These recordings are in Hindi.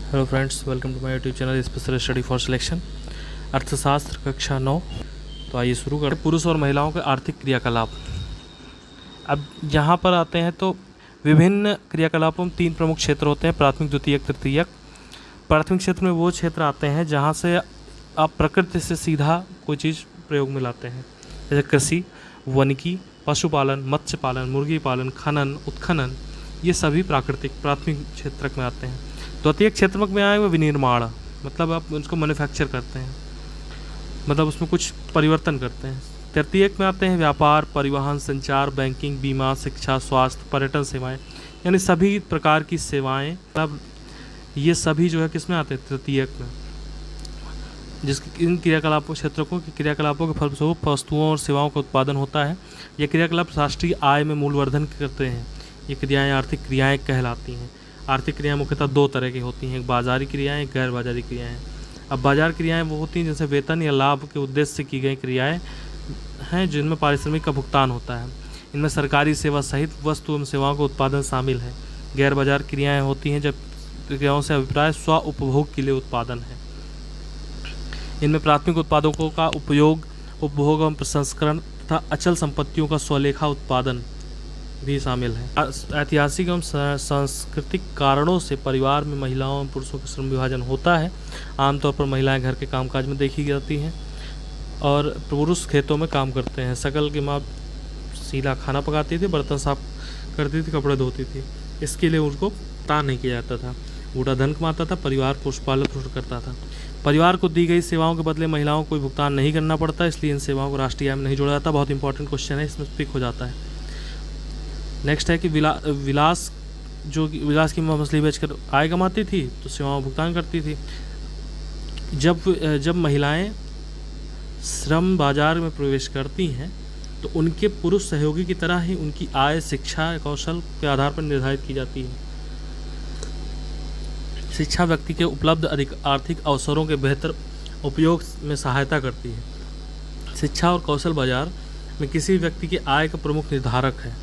Hello friends, welcome to my YouTube channel special study for selection अर्थशास्त्र कक्षा 9। तो आइए शुरू करें। पुरुष और महिलाओं के आर्थिक क्रियाकलाप। अब यहाँ पर आते हैं तो विभिन्न क्रियाकलापों में 3 प्रमुख क्षेत्र होते हैं: प्राथमिक, द्वितीयक, तृतीयक। प्राथमिक क्षेत्र में वो क्षेत्र आते हैं जहाँ से आप प्रकृति से सीधा कोई चीज़ प्रयोग में लाते हैं, जैसे कृषि, वानिकी, पशुपालन, मत्स्य पालन, मुर्गी पालन, खनन, उत्खनन। ये सभी प्राथमिक क्षेत्र में आते हैं। द्वितीयक क्षेत्र में आए हुए विनिर्माण, मतलब आप उसको मैन्युफैक्चर करते हैं, मतलब उसमें कुछ परिवर्तन करते हैं। तृतीयक में आते हैं व्यापार, परिवहन, संचार, बैंकिंग, बीमा, शिक्षा, स्वास्थ्य, पर्यटन सेवाएं, यानी सभी प्रकार की सेवाएं। तब ये सभी जो है किस में आते हैं? तृतीयक में। जिसके इन क्रियाकलापों क्रियाकलापों के फलस्वरूप वस्तुओं और सेवाओं का उत्पादन होता है। ये क्रियाकलाप राष्ट्रीय आय में मूल्यवर्धन करते हैं। ये क्रियाएं आर्थिक क्रियाएं कहलाती हैं। आर्थिक क्रियाएं मुख्यतः 2 तरह की होती हैं, एक बाजारी क्रियाएं, एक गैर बाजारी क्रियाएं। अब बाजार क्रियाएं वो होती हैं जिनसे वेतन या लाभ के उद्देश्य से की गई क्रियाएं हैं, जिनमें पारिश्रमिक का भुगतान होता है। इनमें सरकारी सेवा सहित वस्तु एवं सेवाओं का उत्पादन शामिल है। गैर बाजार क्रियाएं होती हैं जब क्रियाओं से अभिप्राय स्व उपभोग के लिए उत्पादन है। इनमें प्राथमिक उत्पादों का उपयोग, उपभोग एवं प्रसंस्करण तथा अचल संपत्तियों का स्वलेखा उत्पादन भी शामिल है। ऐतिहासिक एवं सांस्कृतिक कारणों से परिवार में महिलाओं और पुरुषों का श्रम विभाजन होता है। आमतौर पर महिलाएं घर के कामकाज में देखी जाती हैं और पुरुष खेतों में काम करते हैं। शकल की माँ सीधा खाना पकाती थी, बर्तन साफ करती थी, कपड़े धोती थी। इसके लिए उनको तान नहीं किया जाता था। बूढ़ा धन कमाता था, परिवार पालन पोषण करता था। परिवार को दी गई सेवाओं के बदले महिलाओं को कोई भुगतान नहीं करना पड़ता, इसलिए इन सेवाओं को राष्ट्रीय आय में नहीं जोड़ा जाता। बहुत इंपॉर्टेंट क्वेश्चन है, इसमें पिक हो जाता है। नेक्स्ट है कि विलास की मछली बेचकर आय कमाती थी तो सेवाओं भुगतान करती थी। जब महिलाएं श्रम बाजार में प्रवेश करती हैं तो उनके पुरुष सहयोगी की तरह ही उनकी आय शिक्षा कौशल के आधार पर निर्धारित की जाती है। शिक्षा व्यक्ति के उपलब्ध अधिक आर्थिक अवसरों के बेहतर उपयोग में सहायता करती है। शिक्षा और कौशल बाजार में किसी व्यक्ति की आय का प्रमुख निर्धारक है।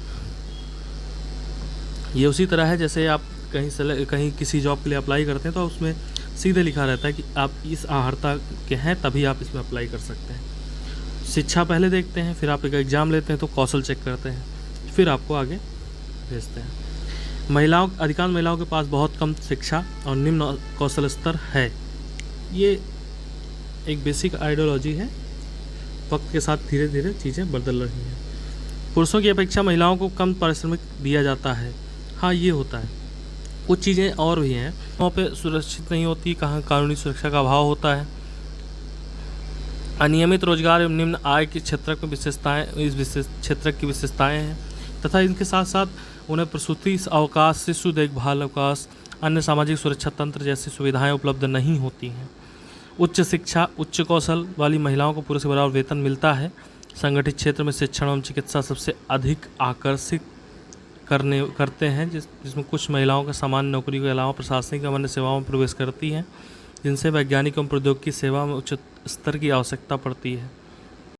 ये उसी तरह है जैसे आप कहीं किसी जॉब के लिए अप्लाई करते हैं तो उसमें सीधे लिखा रहता है कि आप इस अर्हता के हैं तभी आप इसमें अप्लाई कर सकते हैं। शिक्षा पहले देखते हैं, फिर आप एक एग्ज़ाम लेते हैं तो कौशल चेक करते हैं, फिर आपको आगे भेजते हैं। अधिकांश महिलाओं के पास बहुत कम शिक्षा और निम्न कौशल स्तर है। ये एक बेसिक आइडियोलॉजी है, वक्त के साथ धीरे धीरे चीज़ें बदल रही हैं। पुरुषों की अपेक्षा महिलाओं को कम पारिश्रमिक दिया जाता है। हाँ, ये होता है। कुछ चीज़ें और भी हैं वहाँ पे सुरक्षित नहीं होती, कहाँ कानूनी सुरक्षा का अभाव होता है। अनियमित रोजगार एवं निम्न आय के क्षेत्र में क्षेत्र की विशेषताएं हैं तथा इनके साथ साथ उन्हें प्रसूति अवकाश, शिशु देखभाल अवकाश, अन्य सामाजिक सुरक्षा तंत्र जैसी सुविधाएं उपलब्ध नहीं होती हैं। उच्च शिक्षा, उच्च कौशल वाली महिलाओं को पुरुष के बराबर वेतन मिलता है। संगठित क्षेत्र में शिक्षण एवं चिकित्सा सबसे अधिक आकर्षित करते हैं, जिसमें कुछ महिलाओं का सामान्य नौकरी के अलावा प्रशासनिक एवं अन्य सेवाओं में प्रवेश करती हैं, जिनसे वैज्ञानिक एवं प्रौद्योगिकी सेवा में उच्च स्तर की आवश्यकता पड़ती है।